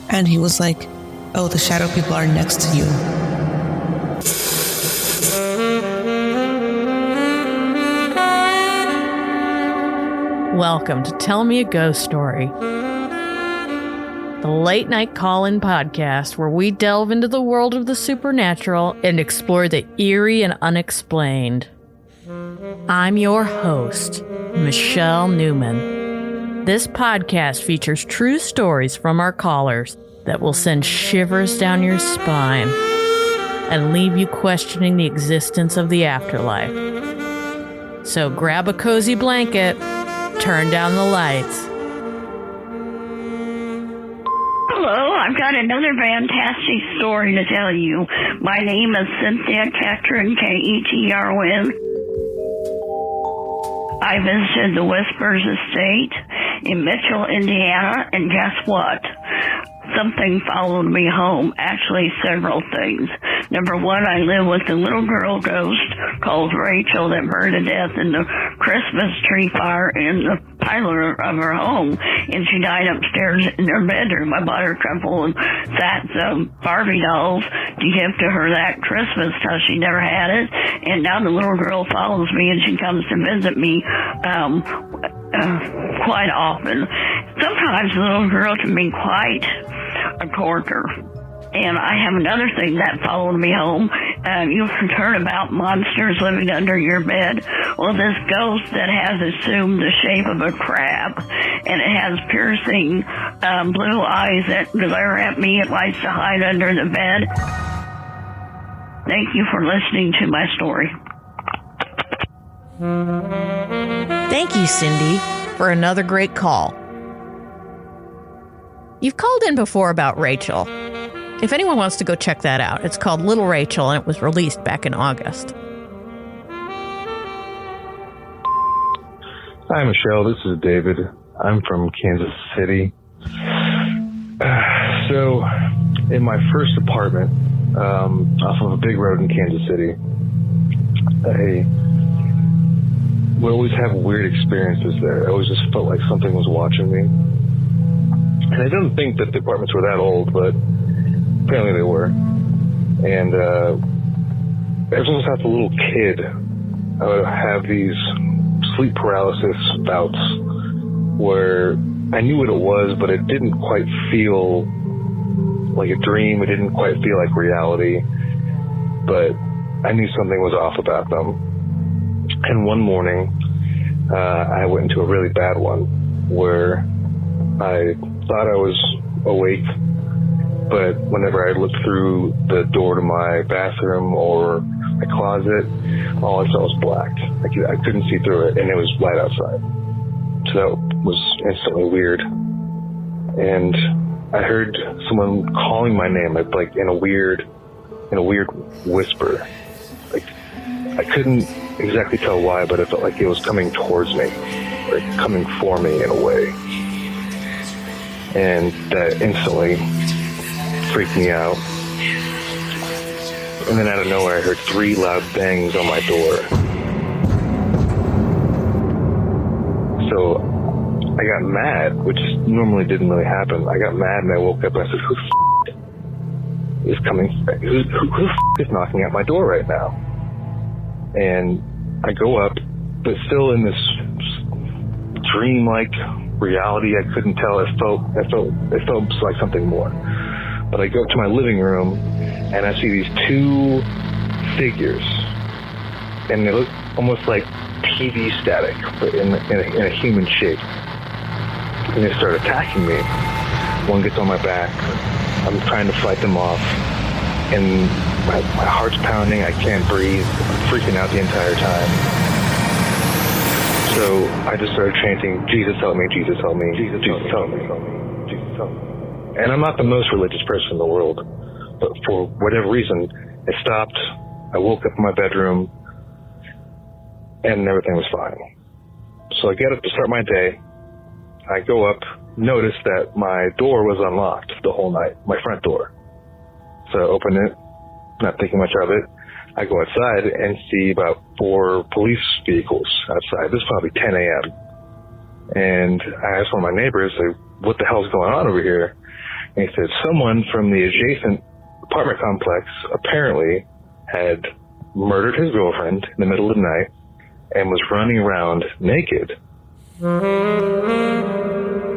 And he was like, oh, the shadow people are next to you. Welcome to Tell Me a Ghost Story, the late night call-in podcast where we delve into the world of the supernatural and explore the eerie and unexplained. I'm your host, Michelle Newman. This podcast features true stories from our callers that will send shivers down your spine and leave you questioning the existence of the afterlife. So grab a cozy blanket, turn down the lights. Hello, I've got another fantastic story to tell you. My name is Cynthia Ketron, Ketron. I visited the Whispers Estate in Mitchell, Indiana, and guess what? Something followed me home. Actually, several things. Number one, I live with a little girl ghost called Rachel that burned to death in the Christmas tree fire in the parlor of her home, and she died upstairs in her bedroom. I bought her a couple of sets of Barbie dolls to give to her that Christmas because she never had it, and now the little girl follows me and she comes to visit me quite often. Sometimes the little girl can be quite a corker. And I have another thing that followed me home. You've heard about monsters living under your bed. Well, this ghost that has assumed the shape of a crab, and it has piercing blue eyes that glare at me. It likes to hide under the bed. Thank you for listening to my story. Thank you, Cindy, for another great call. You've called in before about Rachel. If anyone wants to go check that out, it's called Little Rachel, and it was released back in August. Hi, Michelle. This is David. I'm from Kansas City. So, in my first apartment, off of a big road in Kansas City, I would always have weird experiences there. I always just felt like something was watching me. And I don't think that the apartments were that old, but apparently they were. And ever since I was a little kid, I would have these sleep paralysis bouts where I knew what it was, but it didn't quite feel like a dream. It didn't quite feel like reality. But I knew something was off about them. And one morning, I went into a really bad one where I thought I was awake, but whenever I looked through the door to my bathroom or my closet, all I saw was black. I couldn't see through it, and it was light outside. So that was instantly weird. And I heard someone calling my name, like in a weird whisper. Like I couldn't exactly tell why, but it felt like it was coming towards me, like coming for me in a way. And that instantly freaked me out. And then out of nowhere, I heard 3 loud bangs on my door. So I got mad, which normally didn't really happen. I got mad and I woke up and I said, who is coming? Who is knocking at my door right now? And I go up, but still in this dream-like reality. I couldn't tell. It felt like something more. But I go up to my living room and I see these 2 figures, and they look almost like TV static, but in a human shape. And they start attacking me. One gets on my back. I'm trying to fight them off, and my heart's pounding. I can't breathe. I'm freaking out the entire time. So I just started chanting, Jesus help me, Jesus help me, Jesus help me, Jesus help me. And I'm not the most religious person in the world, but for whatever reason, it stopped. I woke up in my bedroom, and everything was fine. So I get up to start my day. I go up, notice that my door was unlocked the whole night, my front door. So I open it, not thinking much of it. I go outside and see about 4 police vehicles outside. This is probably 10 a.m. And I asked one of my neighbors, like, what the hell's going on over here? And he said someone from the adjacent apartment complex apparently had murdered his girlfriend in the middle of the night and was running around naked.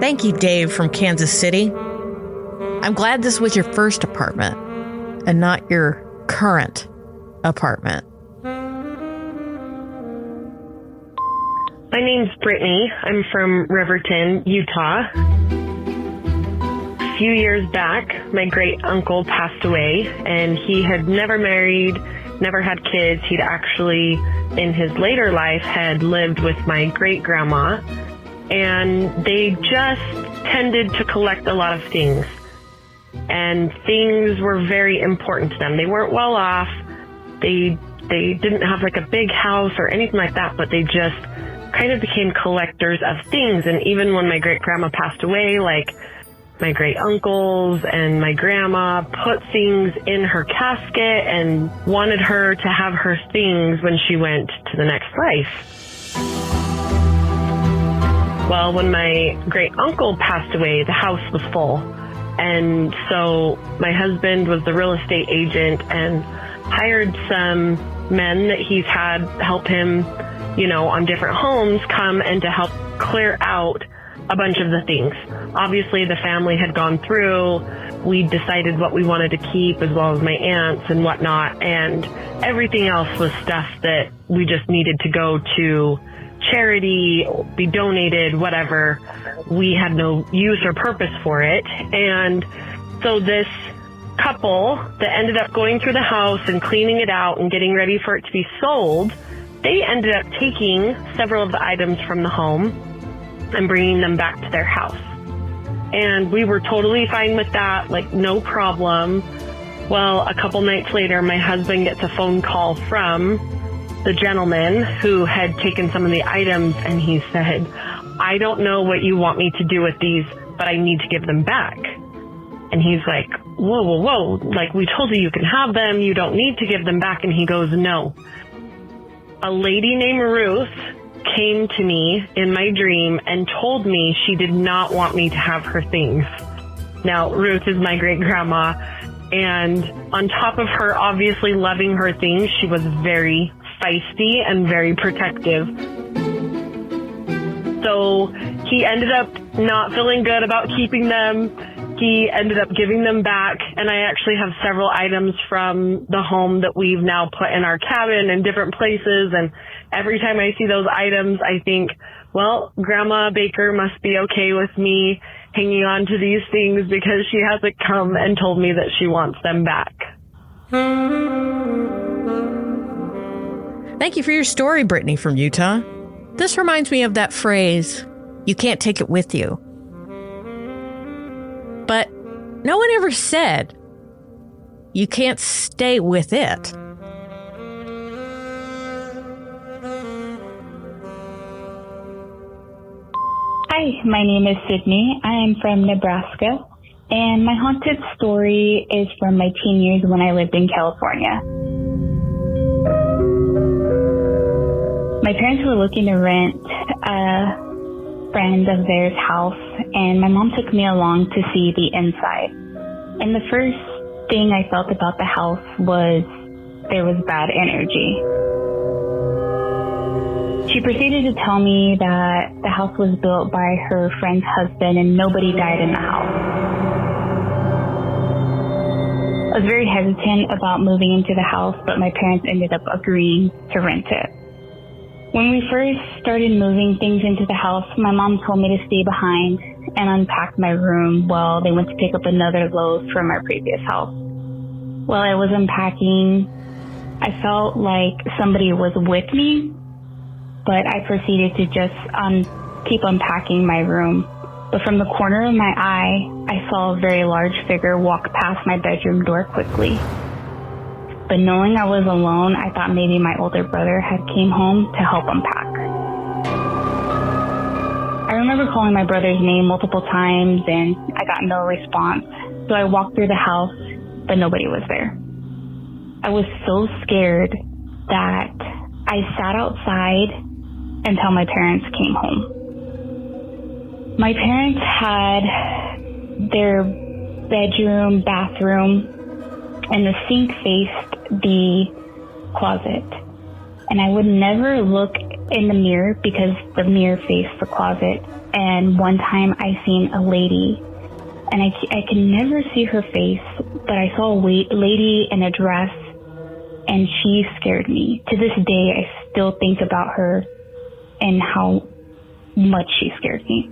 Thank you, Dave from Kansas City. I'm glad this was your first apartment and not your current apartment. My name's Brittany. I'm from Riverton, Utah. A few years back, my great uncle passed away, and he had never married, never had kids. He'd actually, in his later life, had lived with my great grandma, and they just tended to collect a lot of things. And things were very important to them. They weren't well off. They didn't have like a big house or anything like that, but they just kind of became collectors of things. And even when my great grandma passed away, like my great uncles and my grandma put things in her casket and wanted her to have her things when she went to the next life. Well, when my great uncle passed away, the house was full. And so my husband was the real estate agent and hired some men that he's had help him, you know, on different homes come and to help clear out a bunch of the things. Obviously, the family had gone through. We decided what we wanted to keep, as well as my aunts and whatnot. And everything else was stuff that we just needed to go to charity, be donated, whatever. We had no use or purpose for it. And so this couple that ended up going through the house and cleaning it out and getting ready for it to be sold, they ended up taking several of the items from the home and bringing them back to their house. And we were totally fine with that, like no problem. Well, a couple nights later, my husband gets a phone call from the gentleman who had taken some of the items, and he said, I don't know what you want me to do with these, but I need to give them back. And he's like, whoa, like we told you can have them, you don't need to give them back. And he goes, no. A lady named Ruth came to me in my dream and told me she did not want me to have her things. Now, Ruth is my great grandma, and on top of her obviously loving her things, she was very feisty and very protective. So he ended up not feeling good about keeping them. He ended up giving them back, and I actually have several items from the home that we've now put in our cabin in different places, and every time I see those items, I think, well, Grandma Baker must be okay with me hanging on to these things because she hasn't come and told me that she wants them back. Thank you for your story, Brittany from Utah. This reminds me of that phrase, you can't take it with you. But no one ever said you can't stay with it. Hi, my name is Sydney. I am from Nebraska, and my haunted story is from my teen years when I lived in California. My parents were looking to rent a friend of theirs house, and my mom took me along to see the inside. And the first thing I felt about the house was there was bad energy. She proceeded to tell me that the house was built by her friend's husband and nobody died in the house. I was very hesitant about moving into the house, but my parents ended up agreeing to rent it. When we first started moving things into the house, my mom told me to stay behind and unpack my room while they went to pick up another load from our previous house. While I was unpacking, I felt like somebody was with me, but I proceeded to just keep unpacking my room. But from the corner of my eye, I saw a very large figure walk past my bedroom door quickly. But knowing I was alone, I thought maybe my older brother had came home to help unpack. I remember calling my brother's name multiple times and I got no response. So I walked through the house, but nobody was there. I was so scared that I sat outside until my parents came home. My parents had their bedroom, bathroom, and the sink faced the closet. And I would never look in the mirror because the mirror faced the closet. And one time I seen a lady, and I can never see her face, but I saw a lady in a dress, and she scared me. To this day, I still think about her and how much she scared me.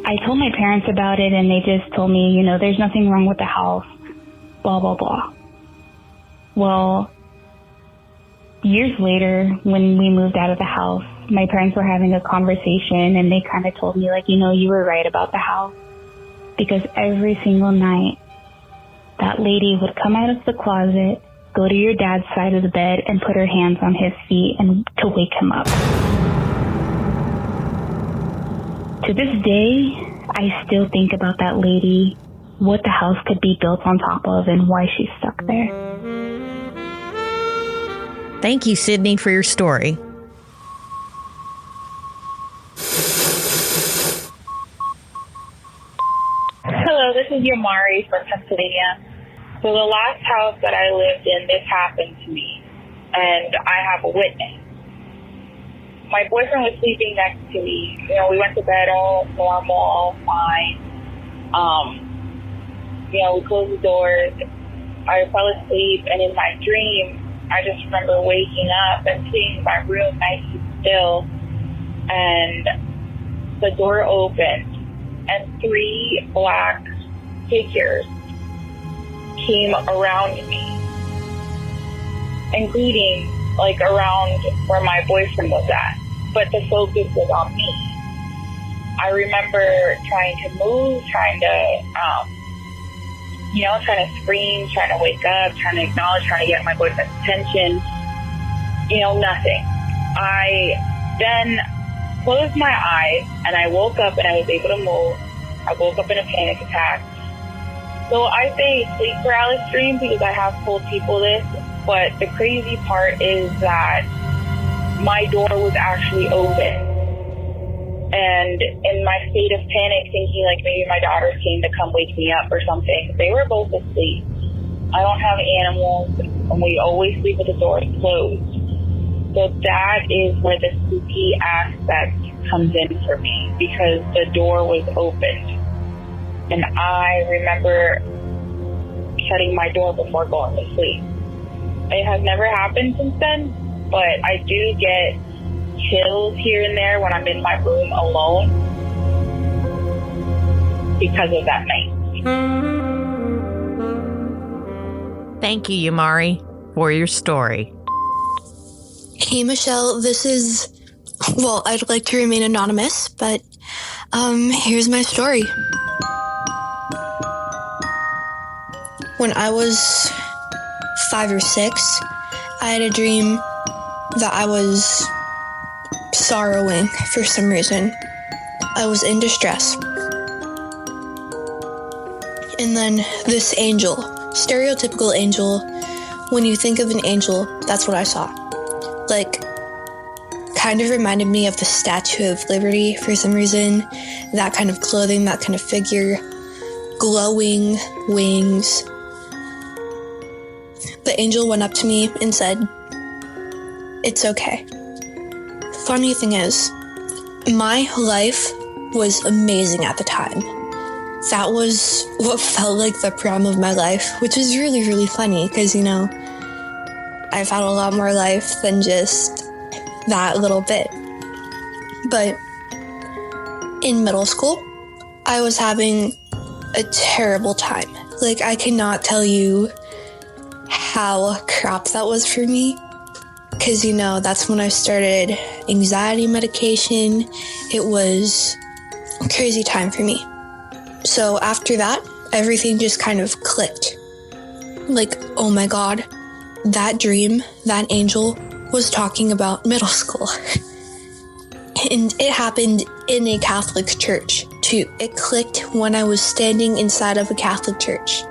I told my parents about it, and they just told me, you know, there's nothing wrong with the house, blah, blah, blah. Well, years later, when we moved out of the house, my parents were having a conversation, and they kind of told me, like, you know, you were right about the house. Because every single night, that lady would come out of the closet, go to your dad's side of the bed, and put her hands on his feet and to wake him up. To this day, I still think about that lady, what the house could be built on top of, and why she's stuck there. Thank you, Sydney, for your story. Hello, this is Yamari from Pennsylvania. So the last house that I lived in, this happened to me, and I have a witness. My boyfriend was sleeping next to me. You know, we went to bed all normal, all fine. You know, we closed the doors. I fell asleep, and in my dream, I just remember waking up and seeing my room nice and still, and the door opened, and 3 black figures came around me, including like around where my boyfriend was at, but the focus was on me. I remember trying to move, trying to scream, trying to wake up, trying to acknowledge, trying to get my boyfriend's attention. You know, nothing. I then closed my eyes and I woke up and I was able to move. I woke up in a panic attack. So I say sleep paralysis dream because I have told people this, but the crazy part is that my door was actually open. And in my state of panic, thinking like maybe my daughters came to come wake me up or something, they were both asleep. I don't have animals, and we always sleep with the doors closed. So that is where the spooky aspect comes in for me, because the door was opened. And I remember shutting my door before going to sleep. It has never happened since then, but I do get chills here and there when I'm in my room alone because of that night. Thank you, Yamari, for your story. Hey, Michelle, I'd like to remain anonymous, but here's my story. When I was 5 or 6, I had a dream that I was sorrowing for some reason. I was in distress. And then this angel, stereotypical angel, when you think of an angel, that's what I saw. Like, kind of reminded me of the Statue of Liberty for some reason. That kind of clothing, that kind of figure, glowing wings. The angel went up to me and said, "It's okay." Funny thing is, my life was amazing at the time. That was what felt like the prime of my life, which is really, really funny because, you know, I've had a lot more life than just that little bit. But in middle school, I was having a terrible time. Like, I cannot tell you how crap that was for me. Because, you know, that's when I started anxiety medication. It was a crazy time for me. So after that, everything just kind of clicked. Like, oh my God, that dream, that angel was talking about middle school. And it happened in a Catholic church, too. It clicked when I was standing inside of a Catholic church.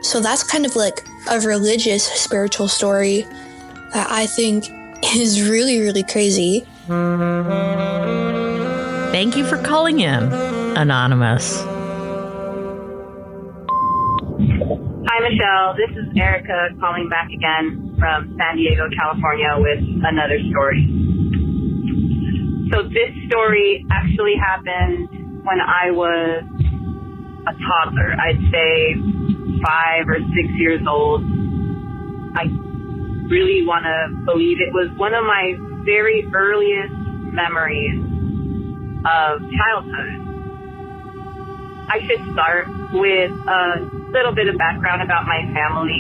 So that's kind of like a religious, spiritual story that I think is really, really crazy. Thank you for calling in, Anonymous. Hi, Michelle. This is Erica calling back again from San Diego, California with another story. So this story actually happened when I was a toddler. I'd say 5 or 6 years old. I really want to believe it was one of my very earliest memories of childhood. I should start with a little bit of background about my family.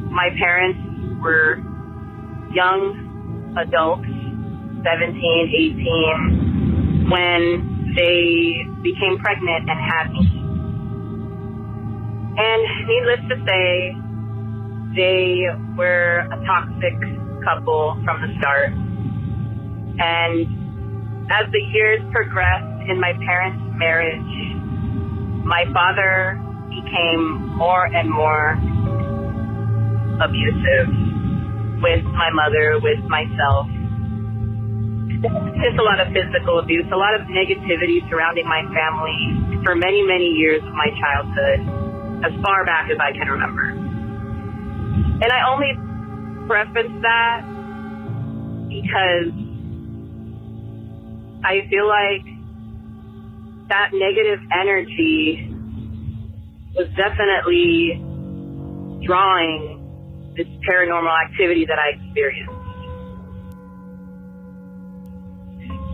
My parents were young adults, 17, 18, when they became pregnant and had me. And needless to say, they were a toxic couple from the start. And as the years progressed in my parents' marriage, my father became more and more abusive with my mother, with myself. Just a lot of physical abuse, a lot of negativity surrounding my family for many, many years of my childhood, as far back as I can remember. And I only preface that because I feel like that negative energy was definitely drawing this paranormal activity that I experienced.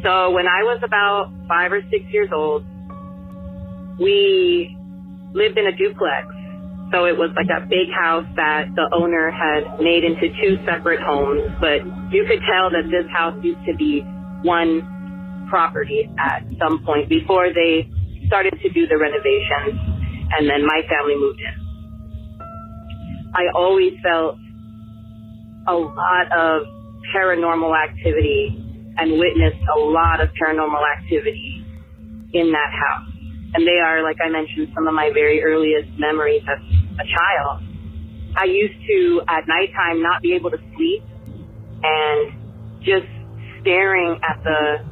So when I was about 5 or 6 years old, we lived in a duplex. So it was like a big house that the owner had made into 2 separate homes, but you could tell that this house used to be one property at some point before they started to do the renovations, and then my family moved in. I always felt a lot of paranormal activity and witnessed a lot of paranormal activity in that house. And they are, like I mentioned, some of my very earliest memories as a child. I used to, at nighttime, not be able to sleep and just staring at the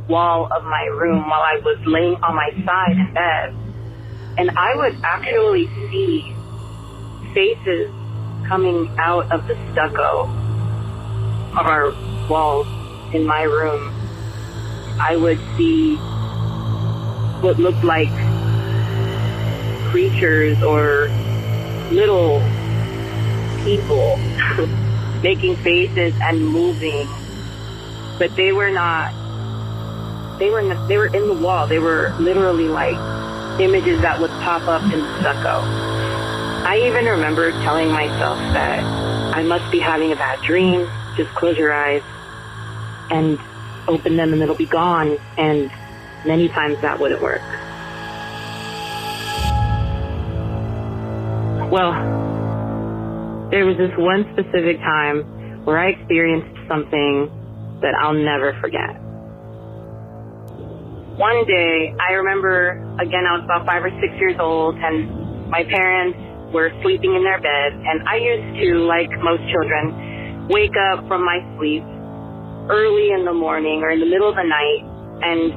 wall of my room while I was laying on my side in bed. And I would actually see faces coming out of the stucco of our walls in my room. I would see what looked like creatures or little people making faces and moving, but they were not. They were in the wall. They were literally like images that would pop up in the stucco. I even remember telling myself that I must be having a bad dream. Just close your eyes and open them and it'll be gone. And many times that wouldn't work. Well, there was this one specific time where I experienced something that I'll never forget. One day, I remember, again, I was about 5 or 6 years old, and my parents were sleeping in their bed, and I used to, like most children, wake up from my sleep early in the morning or in the middle of the night and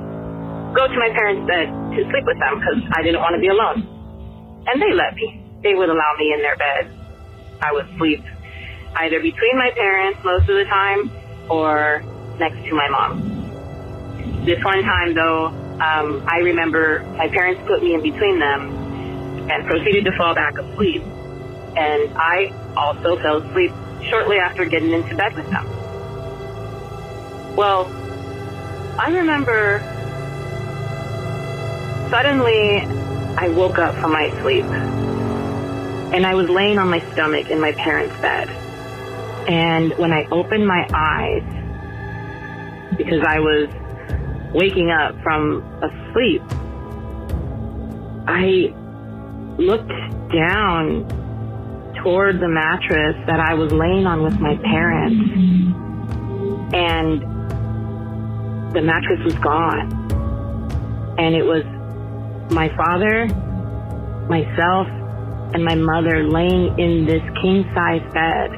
go to my parents' bed to sleep with them because I didn't want to be alone. And they let me. They would allow me in their bed. I would sleep either between my parents most of the time or next to my mom. This one time, though, I remember my parents put me in between them and proceeded to fall back asleep. And I also fell asleep shortly after getting into bed with them. Well, I remember suddenly I woke up from my sleep and I was laying on my stomach in my parents' bed. And when I opened my eyes, because I was waking up from a sleep, I looked down toward the mattress that I was laying on with my parents, and the mattress was gone. And it was my father, myself, and my mother laying in this king-size bed.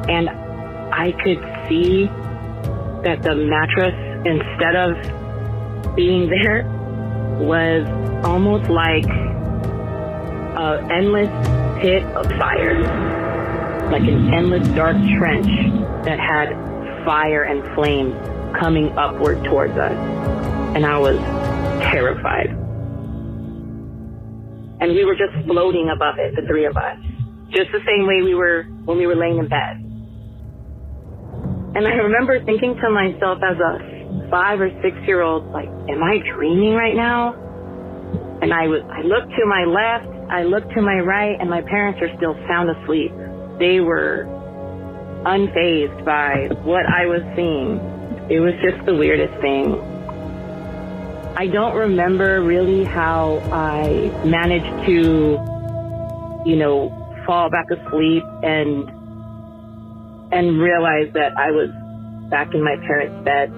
And I could see that the mattress, instead of being there, was almost like an endless pit of fire, like an endless dark trench that had fire and flame coming upward towards us. And I was terrified. And we were just floating above it, the three of us, just the same way we were when we were laying in bed. And I remember thinking to myself as a 5 or 6-year-old, like, am I dreaming right now? And I looked to my left, I looked to my right, and my parents are still sound asleep. They were unfazed by what I was seeing. It was just the weirdest thing. I don't remember really how I managed to, fall back asleep and realize that I was back in my parents' bed.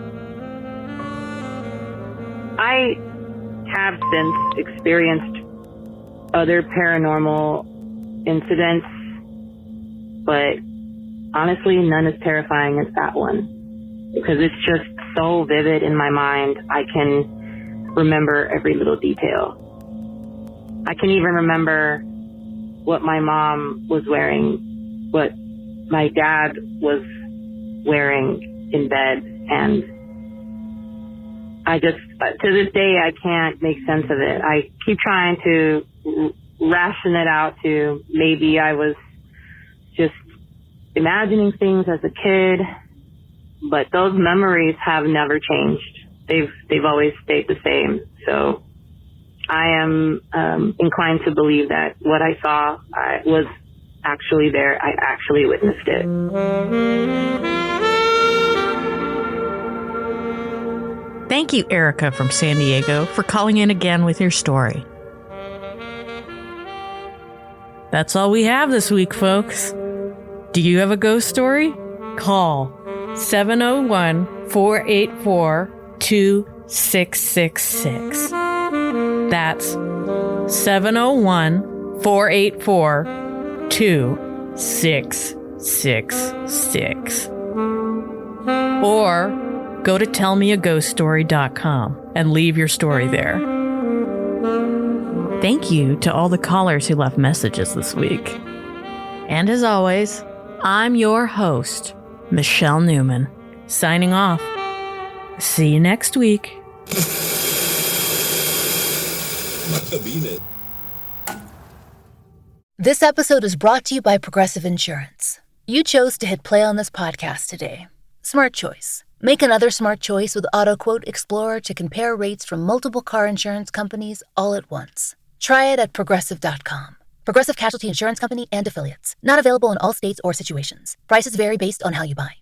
I have since experienced other paranormal incidents, but honestly, none as terrifying as that one, because it's just so vivid in my mind. I can remember every little detail. I can even remember what my mom was wearing, what my dad was wearing in bed, and I just, to this day, I can't make sense of it. I keep trying to ration it out to maybe I was just imagining things as a kid, but those memories have never changed. They've always stayed the same. So I am inclined to believe that what I saw was actually there. I actually witnessed it. Thank you, Erica from San Diego, for calling in again with your story. That's all we have this week, folks. Do you have a ghost story? Call 701-484-2666. That's 701-484-2666. Or go to tellmeaghoststory.com and leave your story there. Thank you to all the callers who left messages this week. And as always, I'm your host, Michelle Newman, signing off. See you next week. This episode is brought to you by Progressive Insurance. You chose to hit play on this podcast today. Smart choice. Make another smart choice with AutoQuote Explorer to compare rates from multiple car insurance companies all at once. Try it at Progressive.com. Progressive Casualty Insurance Company and Affiliates. Not available in all states or situations. Prices vary based on how you buy.